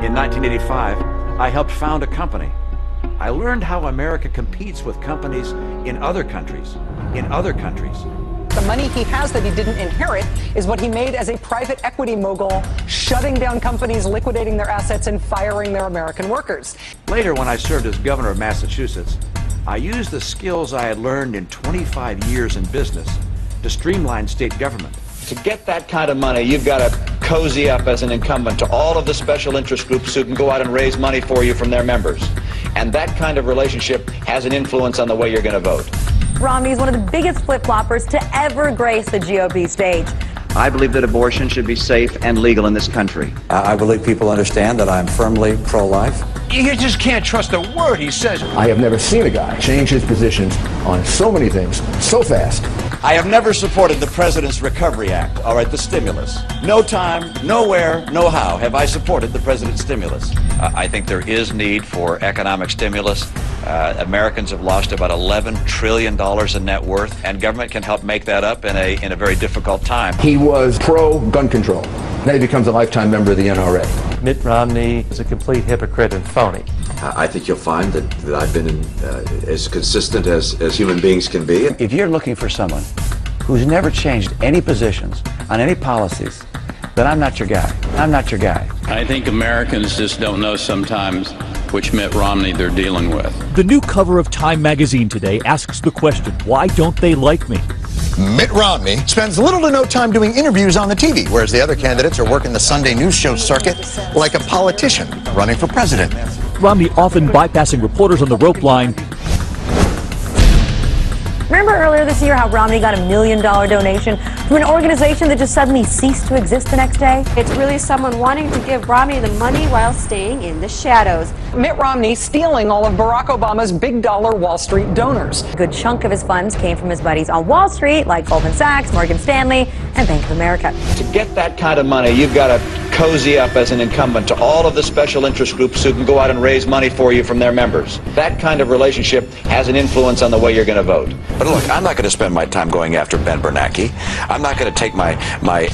In 1985, I helped found a company. I learned how America competes with companies in other countries. The money he has that he didn't inherit is what he made as a private equity mogul, shutting down companies, liquidating their assets, and firing their American workers. Later, when I served as governor of Massachusetts, I used the skills I had learned in 25 years in business to streamline state government. To get that kind of money, you've got to cozy up as an incumbent to all of the special interest groups who can go out and raise money for you from their members. And that kind of relationship has an influence on the way you're going to vote. Romney is one of the biggest flip-floppers to ever grace the GOP stage. I believe that abortion should be safe and legal in this country. I believe people understand that I'm firmly pro-life. You just can't trust a word he says. I have never seen a guy change his positions on so many things so fast. I have never supported the President's Recovery Act, all right, the stimulus. No time, nowhere, no how have I supported the President's stimulus. I think there is need for economic stimulus. Americans have lost about $11 trillion in net worth, and government can help make that up in a very difficult time. He was pro-gun control. Then he becomes a lifetime member of the NRA. Mitt Romney is a complete hypocrite and phony. I think you'll find that I've been as consistent as human beings can be. If you're looking for someone who's never changed any positions on any policies, then I'm not your guy. I'm not your guy. I think Americans just don't know sometimes which Mitt Romney they're dealing with. The new cover of Time magazine today asks the question, why don't they like me? Mitt Romney spends little to no time doing interviews on the TV, whereas the other candidates are working the Sunday news show circuit like a politician running for president. Romney often bypassing reporters on the rope line. Remember earlier this year how Romney got $1 million donation from an organization that just suddenly ceased to exist the next day? It's really someone wanting to give Romney the money while staying in the shadows. Mitt Romney stealing all of Barack Obama's big-dollar Wall Street donors. A good chunk of his funds came from his buddies on Wall Street, like Goldman Sachs, Morgan Stanley, and Bank of America. To get that kind of money, you've got to cozy up as an incumbent to all of the special interest groups who can go out and raise money for you from their members. That kind of relationship has an influence on the way you're going to vote. But look, I'm not going to spend my time going after Ben Bernanke. I'm not going to take my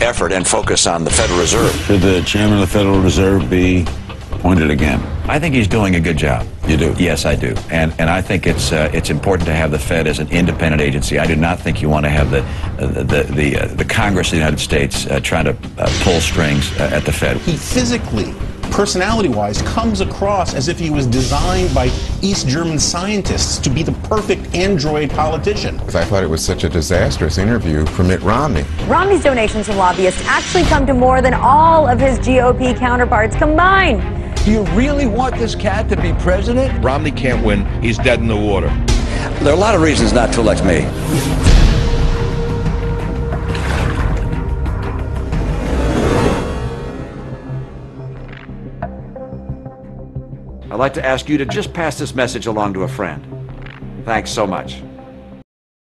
effort and focus on the Federal Reserve. Should the chairman of the Federal Reserve be appointed again? I think he's doing a good job. You do? Yes, I do. And I think it's important to have the Fed as an independent agency. I do not think you want to have the Congress of the United States trying to pull strings at the Fed. He physically, personality-wise, comes across as if he was designed by East German scientists to be the perfect android politician. I thought it was such a disastrous interview for Mitt Romney. Romney's donations from lobbyists actually come to more than all of his GOP counterparts combined. Do you really want this cat to be president? Romney can't win. He's dead in the water. There are a lot of reasons not to elect me. I'd like to ask you to just pass this message along to a friend. Thanks so much.